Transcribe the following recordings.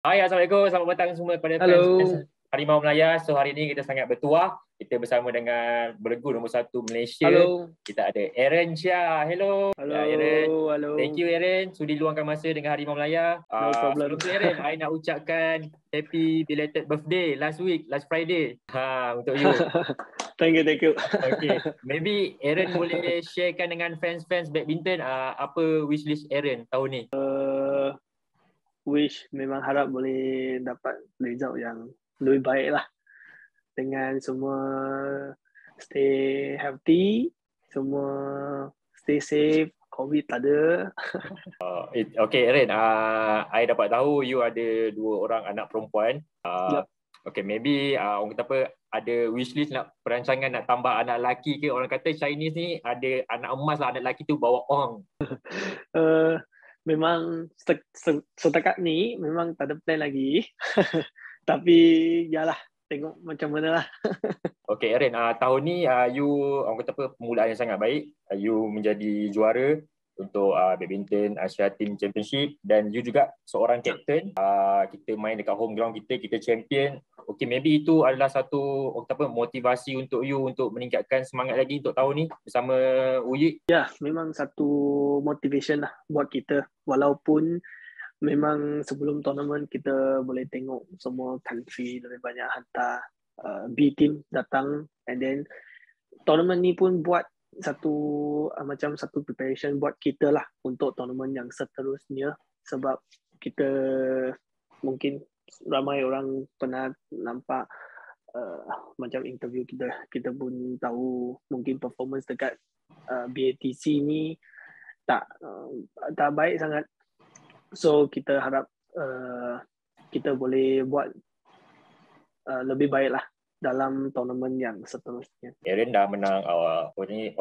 Hai, Assalamualaikum. Selamat petang semua kepada fans-fans Halo, Harimau Melaya. So, hari ini kita sangat bertuah. Kita bersama dengan beregu nombor 1 Malaysia. halo, Kita ada Aaron Chia. Hello. halo, Ya, Aaron. Thank halo. you, Aaron. Sudi luangkan masa dengan Harimau Melaya. No Sebelum problem. tu, Aaron, I nak ucapkan happy belated birthday last week, last Friday. Untuk you. Thank you, thank you. Okay. Maybe Aaron boleh sharekan dengan fans-fans badminton apa wishlist Aaron tahun ni. Wish memang harap boleh dapat result yang lebih baik lah. Dengan semua stay healthy, semua stay safe, COVID tak ada. Okay, Aaron. I dapat tahu you ada 2 orang anak perempuan. Yep. Okay, maybe orang kata apa, ada wishlist nak perancangan nak tambah anak lelaki ke? Orang kata Chinese ni ada anak emas lah, anak lelaki tu bawa ong. Memang setakat ni memang tak ada plan lagi. Tapi yalah, tengok macam mana lah. Okay, Aaron, tahun ni you orang kata apa, permulaan yang sangat baik. You menjadi juara untuk badminton Asia Team Championship dan you juga seorang captain. Kita main dekat home ground kita champion. Okay, maybe itu adalah satu orang kata apa, motivasi untuk you untuk meningkatkan semangat lagi untuk tahun ni bersama Uyi. Ya, memang satu motivation lah buat kita. Walaupun memang sebelum tournament kita boleh tengok semua country lebih banyak hantar B team datang, and then tournament ni pun buat satu macam satu preparation buat kita lah untuk tournament yang seterusnya, sebab kita mungkin ramai orang pernah nampak macam interview kita pun tahu mungkin performance dekat BATC ni tak baik sangat. So kita harap kita boleh buat lebih baik lah dalam tournament yang seterusnya. Aaron dah menang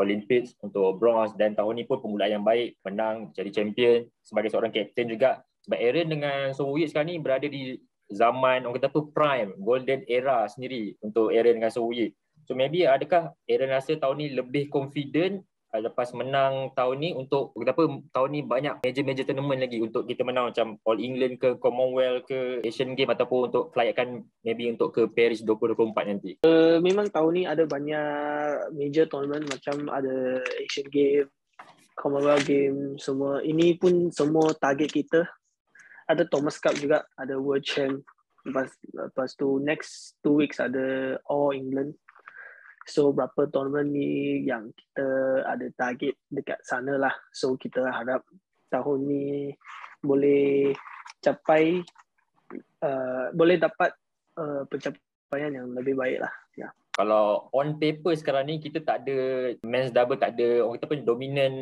Olympics untuk bronze dan tahun ni pun permulaan yang baik, menang jadi champion sebagai seorang captain juga. Sebab Aaron dengan Sowit sekarang ni berada di zaman orang kata apa, prime golden era sendiri untuk Aaron dengan Sowit. So maybe adakah Aaron rasa tahun ni lebih confident lepas menang tahun ni untuk kata apa, tahun ni banyak major tournament lagi untuk kita menang macam All England ke Commonwealth ke Asian Game ataupun untuk kelayakan maybe untuk ke Paris 2024 nanti. Memang tahun ni ada banyak major tournament, macam ada Asian Game, Commonwealth Game, semua. Ini pun semua target kita. Ada Thomas Cup juga, ada World Champ. Lepas tu next 2 weeks ada All England. So berapa tournament ni yang kita ada target dekat sana lah. So kita harap tahun ni boleh capai, boleh dapat pencapaian yang lebih baik lah. Ya. Kalau on paper sekarang ni kita tak ada men's double, tak ada orang kata apa, dominant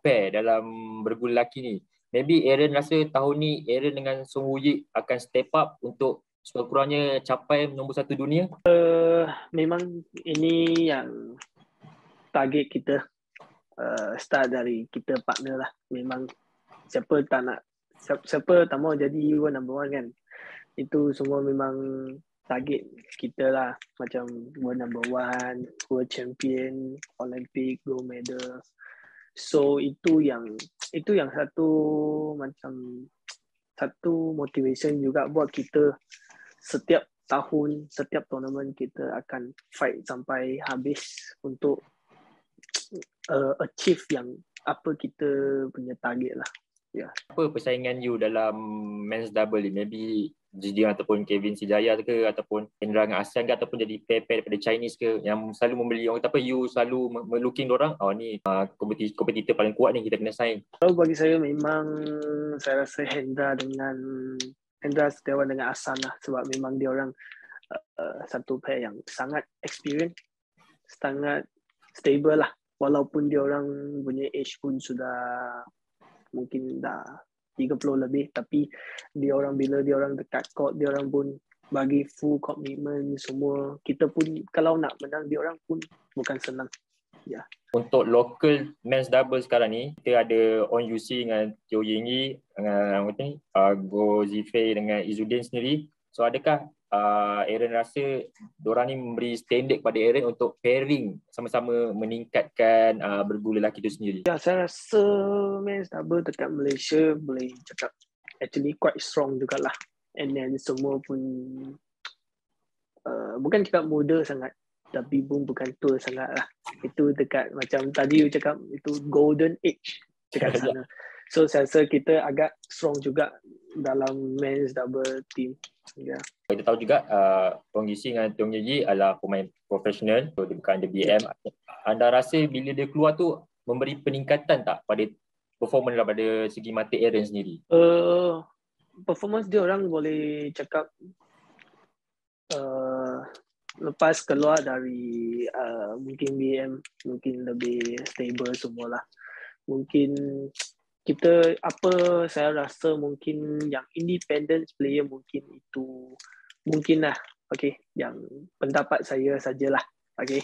pair dalam bergul lelaki ni. Maybe Aaron rasa tahun ni Aaron dengan Song Woo Yik akan step up untuk sekurang-kurangnya capai nombor 1 dunia. Memang ini yang target kita, start dari kita partner lah. Memang siapa tak mau jadi world number 1 kan. Itu semua memang target kita lah, macam world number 1, world champion, Olympic gold medal. So itu yang satu macam satu motivation juga buat kita. Setiap tahun, setiap tournament kita akan fight sampai habis untuk achieve yang apa kita punya target lah. Yeah. Apa persaingan you dalam men's double ni? Maybe Jidian ataupun Kevin Sijaya ke, ataupun Hendra dengan Asian ke, ataupun jadi pair-pair daripada Chinese ke, yang selalu membeli orang kata apa, you selalu melooking dorang, ni kompetitor paling kuat ni, kita kena sign. Kalau bagi saya memang saya rasa Hendra Setiawan dengan Asan lah, sebab memang dia orang satu pair yang sangat experience, sangat stable lah. Walaupun dia orang punya age pun sudah mungkin dah 30 lebih, tapi bila dia orang dekat court, dia orang pun bagi full commitment semua. Kita pun kalau nak menang dia orang pun bukan senang. Ya. Untuk local men's double sekarang ni, kita ada On Yusi dengan Teo Yingyi dengan Go Zifei dengan Izzuddin sendiri. So adakah Aaron rasa diorang ni memberi standard kepada Aaron untuk pairing sama-sama meningkatkan bergul lelaki itu sendiri? Ya, saya rasa men's double dekat Malaysia boleh cakap actually quite strong jugalah. and then semua pun bukan cakap muda sangat, tapi pun bukan tua sangat lah. Itu dekat macam tadi you cakap, itu golden age dekat sana. So saya rasa kita agak strong juga dalam men's double team. Yeah. Kita tahu juga Tong Yisi dengan Tong Yeji adalah pemain profesional, so dia bukan ada BM. Anda rasa bila dia keluar tu memberi peningkatan tak pada performance daripada segi mata Aaron sendiri? Performance dia orang boleh cakap lepas keluar dari mungkin BM mungkin lebih stable semualah. Mungkin kita saya rasa mungkin yang independent player mungkin itu mungkin lah, okay, yang pendapat saya sajalah, okay.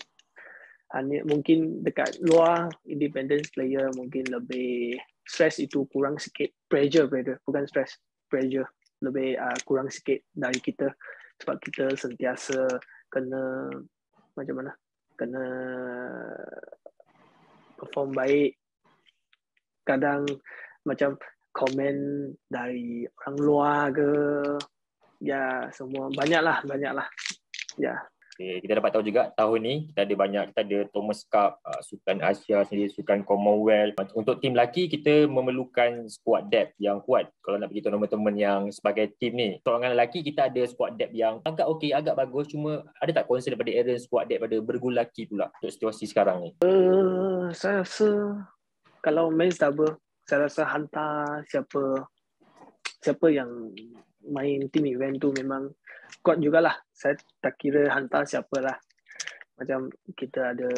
Mungkin dekat luar independent player mungkin lebih stress itu kurang sikit, pressure bukan stress, pressure lebih kurang sikit dari kita, sebab kita sentiasa kena macam mana, kena perform baik. Kadang macam komen dari orang luar ke, ya semua banyaklah ya. Okay, kita dapat tahu juga tahun ni kita ada Thomas Cup, Sukan Asia sendiri, Sukan Commonwealth. Untuk tim lelaki kita memerlukan squad depth yang kuat kalau nak pergi tournament yang sebagai tim ni. Soalan lelaki kita ada squad depth yang agak okey, agak bagus, cuma ada tak concern daripada Aaron squad depth pada bergulaki pula untuk situasi sekarang ni? Saya rasa kalau men's double, saya rasa hantar siapa yang main team event tu memang kuat jugalah. Saya tak kira hantar siapa lah. Macam kita ada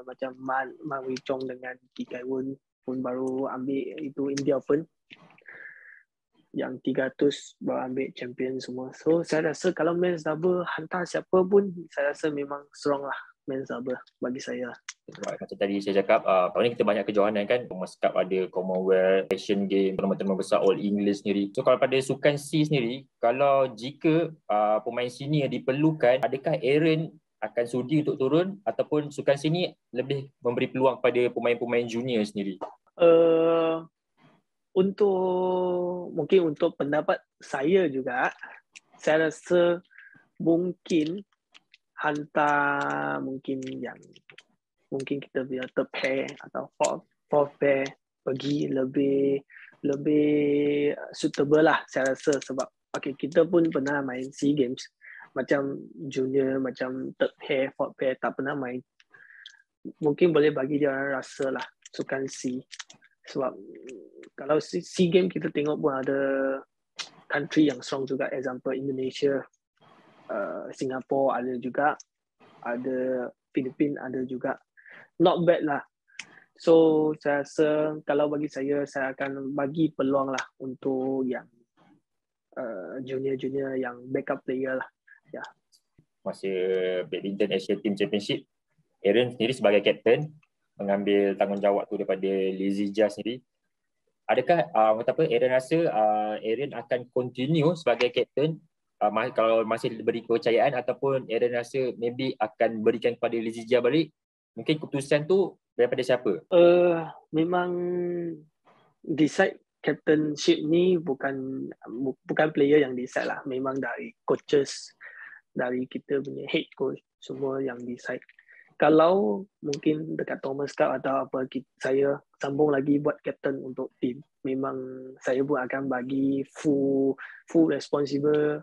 macam Man Wei Chong dengan Ki Kai Won pun baru ambil itu India Open. Yang 300 baru ambil champion semua. So saya rasa kalau men's double hantar siapa pun, saya rasa memang strong lah men's double bagi saya. Macam tadi saya cakap, tahun ni kita banyak kejohanan kan. Thomas Cup ada, Commonwealth, Asian Games, tournament besar All England sendiri. So kalau pada Sukan C sendiri, kalau jika pemain senior diperlukan, adakah Aaron akan sudi untuk turun ataupun Sukan C ni lebih memberi peluang pada pemain-pemain junior sendiri? Mungkin untuk pendapat saya juga, saya rasa mungkin hantar mungkin kita punya third pair atau fourth pair pergi lebih suitable lah saya rasa, sebab okay, kita pun pernah main SEA Games macam junior, macam third pair, fourth pair tak pernah main. Mungkin boleh bagi dia orang rasa lah Sukan C, sebab kalau SEA Games kita tengok pun ada country yang strong juga, example Indonesia, Singapore ada juga, ada Filipina ada juga. Not bad lah. So saya rasa kalau bagi saya akan bagi peluang lah untuk yang junior yang backup player lah. Ya. Masa Badminton Asia Team Championship, Aaron sendiri sebagai kapten mengambil tanggungjawab tu daripada Lizzie Jia sendiri. Adakah Aaron rasa Aaron akan continue sebagai kapten kalau masih diberi kepercayaan, ataupun Aaron rasa maybe akan berikan kepada Lizzie Jia balik? Mungkin keputusan tu daripada siapa? Memang decide captainship ni bukan player yang decide lah. Memang dari coaches, dari kita punya head coach, semua yang decide. Kalau mungkin dekat Thomas Cup atau apa, saya sambung lagi buat captain untuk team, memang saya pun akan bagi full responsible,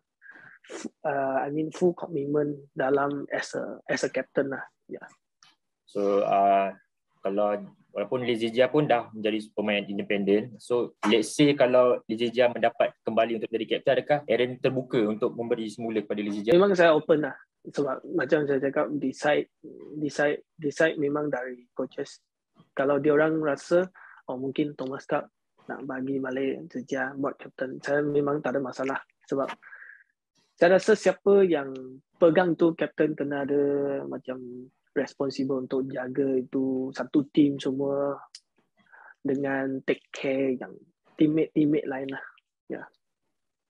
full commitment dalam as a captain lah. Yeah. So kalau walaupun Lizzie Jia pun dah menjadi pemain independen, so let's say kalau Lizzie Jia mendapat kembali untuk jadi kapten, adakah Aaron terbuka untuk memberi semula kepada Lizzie Jia? Memang saya open lah, sebab macam saya cakap, decide memang dari coaches. Kalau dia orang rasa mungkin Thomas Cup nak bagi balik Lizzie buat kapten, saya memang tak ada masalah, sebab saya rasa siapa yang pegang tu kapten kena ada macam responsible untuk jaga itu satu team semua dengan take care yang teammate lain lah. Ya.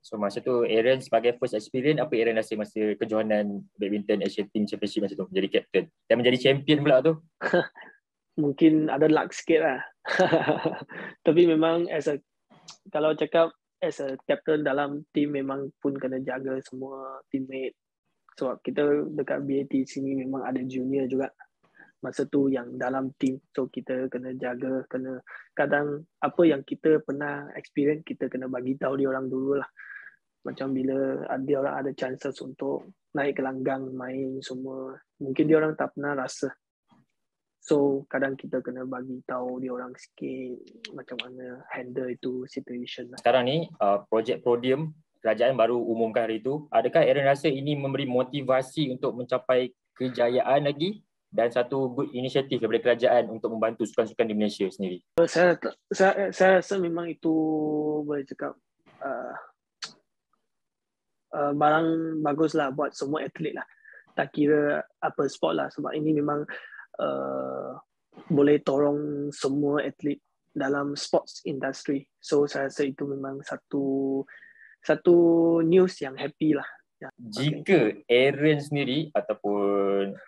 So masa tu Aaron sebagai first experience, apa Aaron rasa masa kejohanan Badminton Asian Team Championship masa tu menjadi captain dan menjadi champion pula tu? Mungkin ada luck sikit lah. Tapi memang kalau cakap as a captain dalam team memang pun kena jaga semua teammate. Sebab kita dekat BAT sini memang ada junior juga masa tu yang dalam team. So kita kena jaga, kena kadang apa yang kita pernah experience kita kena bagi tahu dia orang dulu lah. Macam bila dia orang ada chances untuk naik ke langgang main semua, mungkin dia orang tak pernah rasa. So kadang kita kena bagi tahu dia orang sikit macam mana handle itu situation lah. Sekarang ni projek Podium kerajaan baru umumkan hari itu. Adakah Aaron rasa ini memberi motivasi untuk mencapai kejayaan lagi dan satu good inisiatif daripada kerajaan untuk membantu sukan-sukan di Malaysia sendiri? Saya rasa memang itu boleh cakap barang bagus lah buat semua atlet lah. Tak kira apa sport lah, sebab ini memang boleh tolong semua atlet dalam sports industry. So saya rasa itu memang satu news yang happy lah. Ya. Jika Aaron sendiri ataupun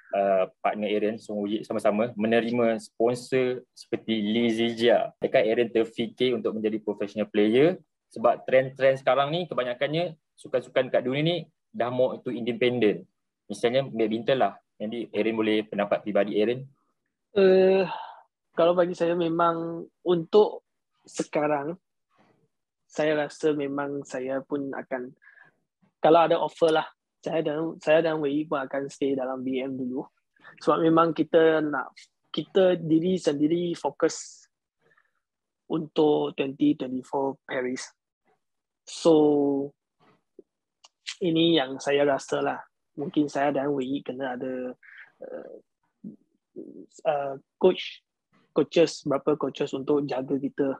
partner Aaron sama-sama menerima sponsor seperti Lee Zijia, adakah Aaron terfikir untuk menjadi professional player? Sebab trend-trend sekarang ni kebanyakannya sukan-sukan kat dunia ni dah mau itu independent. Misalnya badminton lah. Jadi Aaron boleh pendapat pribadi Aaron. Kalau bagi saya memang untuk sekarang, saya rasa memang saya pun akan, kalau ada offer lah, saya dan Wei pun akan stay dalam BM dulu. Sebab memang kita diri sendiri fokus untuk 2024 Paris. So ini yang saya rasa lah. Mungkin saya dan Wei kena ada berapa coaches untuk jaga kita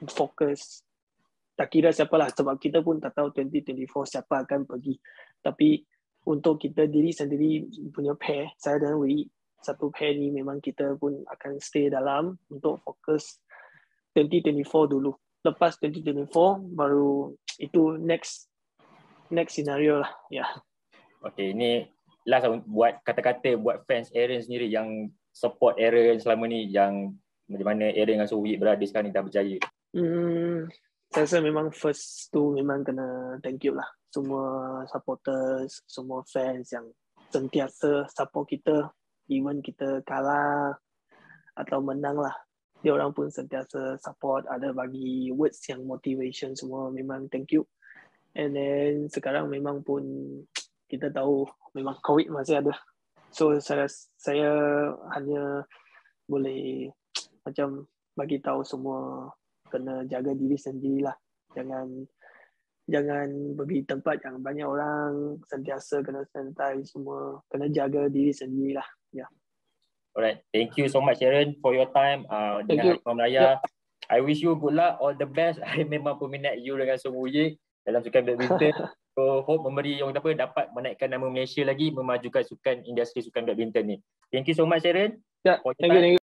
fokus. Tak kira siapa lah, sebab kita pun tak tahu 2024 siapa akan pergi. Tapi untuk kita diri sendiri punya pair, saya dan Wei, satu pair ni memang kita pun akan stay dalam untuk fokus 2024 dulu. Lepas 2024 baru itu next scenario lah. Ya. Yeah. Okay, ini last buat kata-kata buat fans Aaron sendiri yang support Aaron selama ni, yang bagaimana Aaron dengan Sohwi berada sekarang ni dah berjaya. Saya rasa memang first tu memang kena thank you lah semua supporters, semua fans yang sentiasa support kita, even kita kalah atau menang lah, dia orang pun sentiasa support, ada bagi words yang motivation semua, memang thank you. And then sekarang memang pun kita tahu memang COVID masih ada, so saya hanya boleh macam bagi tahu semua kena jaga diri sendirilah. Jangan pergi tempat yang banyak orang, sentiasa kena sanitize semua, kena jaga diri sendirilah. Ya. Yeah. Alright, thank you so much Aaron for your time dengan Hari Raya. Yep. I wish you good luck, all the best. I memang peminat you dengan Sohwi dalam sukan badminton. So hope memberi orang dapat menaikkan nama Malaysia lagi, memajukan industri sukan badminton ni. Thank you so much Aaron. Yeah, thank you.